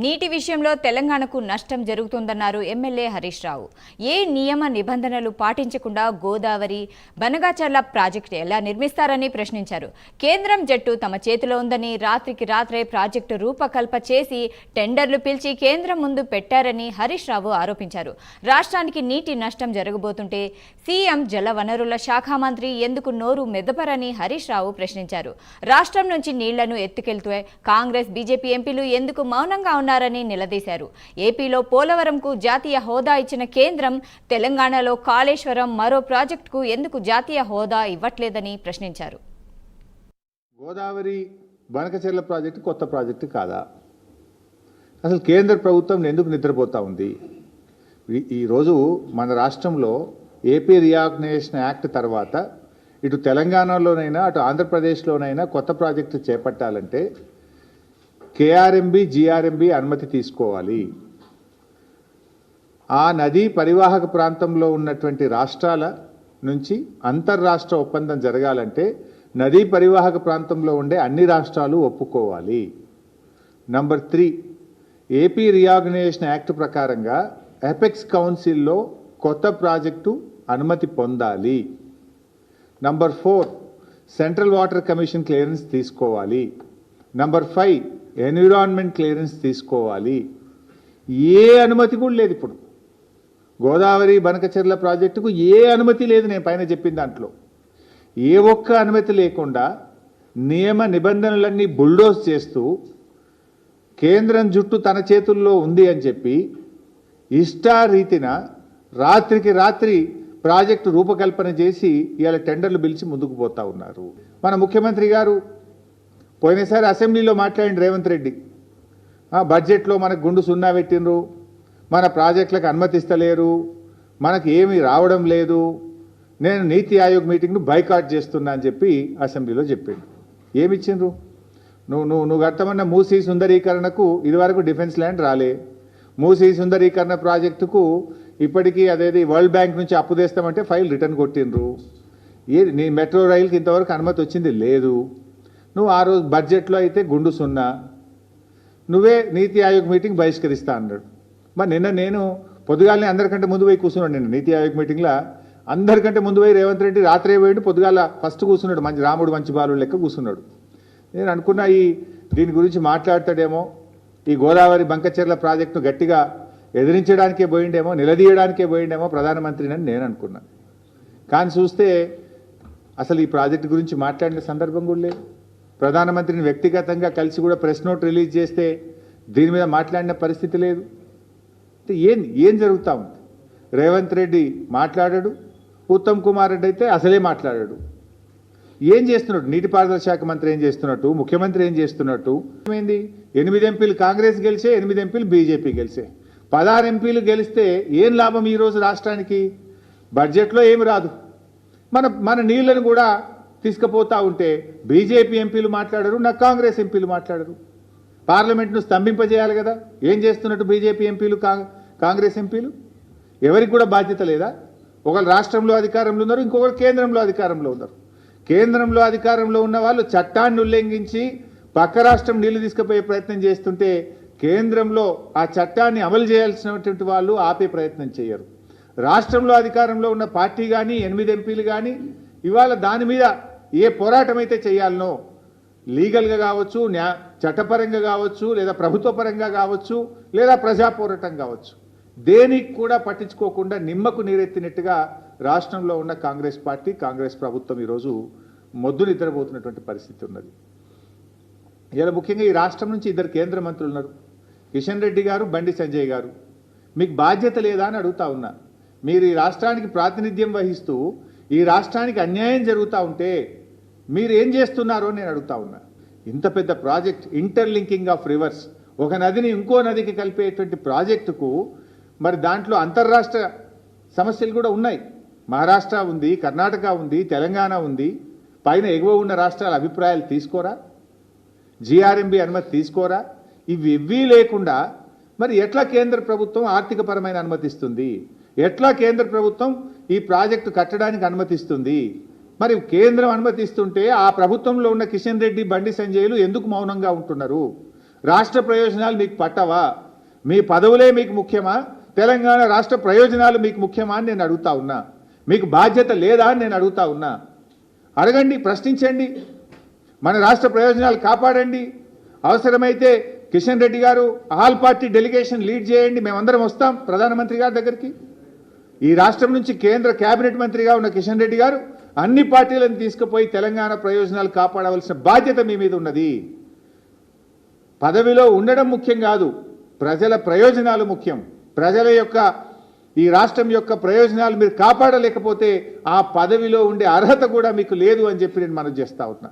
నీటి విషయంలో తెలంగాణకు నష్టం జరుగుతుందన్నారు ఎమ్మెల్యే హరీష్ రావు. ఏ నియమ నిబంధనలు పాటించకుండా గోదావరి బనగాచర్ల ప్రాజెక్టు ఎలా నిర్మిస్తారని ప్రశ్నించారు. కేంద్రం జట్టు తమ చేతిలో ఉందని రాత్రికి రాత్రే ప్రాజెక్టు రూపకల్ప చేసి టెండర్లు పిలిచి కేంద్రం ముందు పెట్టారని హరీష్ రావు ఆరోపించారు. రాష్ట్రానికి నీటి నష్టం జరగబోతుంటే సీఎం జలవనరుల శాఖ మంత్రి ఎందుకు నోరు మెదపరని హరీష్ రావు ప్రశ్నించారు. రాష్ట్రం నుంచి నీళ్లను ఎత్తుకెళ్తూ కాంగ్రెస్ బీజేపీ ఎంపీలు ఎందుకు మౌనంగా ఉన్నారని నిలదీశారు. ఏపీలో పోలవరంకు జాతీయ హోదా ఇచ్చిన కేంద్రం తెలంగాణలో కాళేశ్వరం మరో ప్రాజెక్టుకు ఎందుకు జాతీయ హోదా ఇవ్వట్లేదని ప్రశ్నించారు. గోదావరి బనకచెర్ల ప్రాజెక్టు కొత్త ప్రాజెక్టు కాదా? అసలు కేంద్ర ప్రభుత్వం ఎందుకు నిద్రపోతా ఉంది? ఈరోజు మన రాష్ట్రంలో ఏపీ రీఆర్గనైజేషన్ యాక్ట్ తర్వాత ఇటు తెలంగాణలోనైనా అటు ఆంధ్రప్రదేశ్లోనైనా కొత్త ప్రాజెక్టు చేపట్టాలంటే కేఆర్ఎంబి జీఆర్ఎంబి అనుమతి తీసుకోవాలి. ఆ నదీ పరివాహక ప్రాంతంలో ఉన్నటువంటి రాష్ట్రాల నుంచి అంతర్రాష్ట్ర ఒప్పందం జరగాలంటే నదీ పరివాహక ప్రాంతంలో ఉండే అన్ని రాష్ట్రాలు ఒప్పుకోవాలి. నంబర్ 3, ఏపీ రీఆర్గనైజేషన్ యాక్ట్ ప్రకారంగా ఎపెక్స్ కౌన్సిల్లో కొత్త ప్రాజెక్టు అనుమతి పొందాలి. Number 4, central water commission clearance తీసుకోవాలి. నంబర్ 5, ఎన్విరాన్మెంట్ క్లియరెన్స్ తీసుకోవాలి. ఏ అనుమతి కూడా లేదు. ఇప్పుడు గోదావరి బనకచెర్ల ప్రాజెక్టుకు ఏ అనుమతి లేదు. నేను పైన చెప్పిన దాంట్లో ఏ ఒక్క అనుమతి లేకుండా నియమ నిబంధనలన్నీ బుల్డోజ్ చేస్తూ కేంద్రం జుట్టు తన చేతుల్లో ఉంది అని చెప్పి ఇష్టారీతిన రాత్రికి రాత్రి ప్రాజెక్టు రూపకల్పన చేసి ఇవాళ టెండర్లు పిలిచి ముందుకు పోతా ఉన్నారు. మన ముఖ్యమంత్రి గారు పోయినసారి అసెంబ్లీలో మాట్లాడిన రేవంత్ రెడ్డి బడ్జెట్లో మనకు గుండు సున్నా పెట్టినరు, మన ప్రాజెక్టులకు అనుమతిస్తలేరు, మనకు ఏమీ రావడం లేదు, నేను నీతి ఆయోగ్ మీటింగ్ను బైకాట్ చేస్తున్నా అని చెప్పి అసెంబ్లీలో చెప్పిండు. ఏమిచ్చిండ్రు? నువ్వు కట్టమన్న మూసీ సుందరీకరణకు ఇదివరకు డిఫెన్స్ ల్యాండ్ రాలే. మూసీ సుందరీకరణ ప్రాజెక్టుకు ఇప్పటికీ అదేది వరల్డ్ బ్యాంక్ నుంచి అప్పు తెస్తామంటే ఫైల్ రిటర్న్ కొట్టినరు. నీ మెట్రో రైలుకి ఇంతవరకు అనుమతి వచ్చింది లేదు. నువ్వు ఆ రోజు బడ్జెట్లో అయితే గుండు సున్నా, నువ్వే నీతి ఆయోగ్ మీటింగ్ బహిష్కరిస్తా అన్నాడు. మరి నిన్న నేను పొద్దుగాలనే అందరికంటే ముందు పోయి కూర్చున్నాడు. నిన్న నీతి ఆయోగ్ మీటింగ్లో అందరికంటే ముందు పోయి రేవంత్ రెడ్డి రాత్రే పోయిండు, పొద్దుగాల ఫస్ట్ కూర్చున్నాడు. మంచి రాముడు మంచి బాలుడు లెక్క కూర్చున్నాడు. నేను అనుకున్నా దీని గురించి మాట్లాడతాడేమో, ఈ గోదావరి బంకచెర్ల ప్రాజెక్టును గట్టిగా ఎదిరించడానికే పోయిండేమో, నిలదీయడానికే పోయిండేమో ప్రధానమంత్రిని నేను అనుకున్నా. కానీ చూస్తే అసలు ఈ ప్రాజెక్టు గురించి మాట్లాడిన సందర్భం కూడా లేదు. ప్రధానమంత్రిని వ్యక్తిగతంగా కలిసి కూడా ప్రెస్ నోట్ రిలీజ్ చేస్తే దీని మీద మాట్లాడిన పరిస్థితి లేదు. ఏం జరుగుతూ ఉంది? రేవంత్ రెడ్డి మాట్లాడాడు, ఉత్తమ్ కుమార్ రెడ్డి అయితే అసలే మాట్లాడాడు. ఏం చేస్తున్నాడు? నీటిపారుదల శాఖ మంత్రి ఏం చేస్తున్నట్టు, ముఖ్యమంత్రి ఏం చేస్తున్నట్టు? ఏమైంది? 8 ఎంపీలు కాంగ్రెస్ గెలిచే, 8 ఎంపీలు బీజేపీ గెలిచే. 16 ఎంపీలు గెలిస్తే ఏం లాభం ఈరోజు రాష్ట్రానికి? బడ్జెట్లో ఏమి రాదు. మన నీళ్లను కూడా తీసుకుపోతా ఉంటే బీజేపీ ఎంపీలు మాట్లాడరు, నాకు కాంగ్రెస్ ఎంపీలు మాట్లాడరు. పార్లమెంట్ను స్తంభింపజేయాలి కదా. ఏం చేస్తున్నట్టు బీజేపీ ఎంపీలు, కాంగ్రెస్ ఎంపీలు? ఎవరికి కూడా బాధ్యత లేదా? ఒకరు రాష్ట్రంలో అధికారంలో ఉన్నారు, ఇంకొకరు కేంద్రంలో అధికారంలో ఉన్నారు. కేంద్రంలో అధికారంలో ఉన్న వాళ్ళు చట్టాన్ని ఉల్లంఘించి పక్క రాష్ట్రం నీళ్లు తీసుకుపోయే ప్రయత్నం చేస్తుంటే కేంద్రంలో ఆ చట్టాన్ని అమలు చేయాల్సినటువంటి వాళ్ళు ఆపే ప్రయత్నం చేయరు. రాష్ట్రంలో అధికారంలో ఉన్న పార్టీ కానీ 8 ఎంపీలు కానీ ఇవాళ దాని మీద ఏ పోరాటం అయితే చేయాలనో, లీగల్గా కావచ్చు, చట్టపరంగా కావచ్చు, లేదా ప్రభుత్వ పరంగా కావచ్చు, లేదా ప్రజా పోరాటం కావచ్చు, దేనికి కూడా పట్టించుకోకుండా నిమ్మకు నీరెత్తినట్టుగా రాష్ట్రంలో ఉన్న కాంగ్రెస్ పార్టీ, కాంగ్రెస్ ప్రభుత్వం ఈరోజు మొద్దు నిద్రపోతున్నటువంటి పరిస్థితి ఉన్నది. ఇలా ముఖ్యంగా ఈ రాష్ట్రం నుంచి 2 కేంద్ర మంత్రులు ఉన్నారు, కిషన్ రెడ్డి గారు, బండి సంజయ్ గారు. మీకు బాధ్యత లేదా అని అడుగుతా ఉన్నా. మీరు ఈ రాష్ట్రానికి ప్రాతినిధ్యం వహిస్తూ ఈ రాష్ట్రానికి అన్యాయం జరుగుతూ ఉంటే మీరు ఏం చేస్తున్నారో నేను అడుగుతా ఉన్నా. ఇంత పెద్ద ప్రాజెక్ట్, ఇంటర్లింకింగ్ ఆఫ్ రివర్స్, ఒక నదిని ఇంకో నదికి కలిపేటువంటి ప్రాజెక్టుకు మరి దాంట్లో అంతర్రాష్ట్ర సమస్యలు కూడా ఉన్నాయి. మహారాష్ట్ర ఉంది, కర్ణాటక ఉంది, తెలంగాణ ఉంది. పైన ఎగువ ఉన్న రాష్ట్రాల అభిప్రాయాలు తీసుకోరా? జీఆర్ఎంబి అనుమతి తీసుకోరా? ఇవి లేకుండా మరి ఎట్లా కేంద్ర ప్రభుత్వం ఆర్థికపరమైన అనుమతిస్తుంది? ఎట్లా కేంద్ర ప్రభుత్వం ఈ ప్రాజెక్టు కట్టడానికి అనుమతిస్తుంది? మరి కేంద్రం అనుమతిస్తుంటే ఆ ప్రభుత్వంలో ఉన్న కిషన్ రెడ్డి, బండి సంజయ్లు ఎందుకు మౌనంగా ఉంటున్నారు? రాష్ట్ర ప్రయోజనాలు మీకు పట్టవా? మీ పదవులే మీకు ముఖ్యమా? తెలంగాణ రాష్ట్ర ప్రయోజనాలు మీకు ముఖ్యమా అని నేను అడుగుతా ఉన్నా. మీకు బాధ్యత లేదా అని నేను అడుగుతా ఉన్నా. అడగండి, ప్రశ్నించండి, మన రాష్ట్ర ప్రయోజనాలు కాపాడండి. అవసరమైతే కిషన్ రెడ్డి గారు ఆల్ పార్టీ డెలిగేషన్ లీడ్ చేయండి, మేమందరం వస్తాం ప్రధానమంత్రి గారి దగ్గరికి. ఈ రాష్ట్రం నుంచి కేంద్ర కేబినెట్ మంత్రిగా ఉన్న కిషన్ రెడ్డి గారు అన్ని పార్టీలను తీసుకుపోయి తెలంగాణ ప్రయోజనాలు కాపాడవలసిన బాధ్యత మీ మీద ఉన్నది. పదవిలో ఉండడం ముఖ్యం కాదు, ప్రజల ప్రయోజనాలు ముఖ్యం. ప్రజల యొక్క, ఈ రాష్ట్రం యొక్క ప్రయోజనాలు మీరు కాపాడలేకపోతే ఆ పదవిలో ఉండే అర్హత కూడా మీకు లేదు అని చెప్పి నేను మనవి చేస్తా ఉన్నా.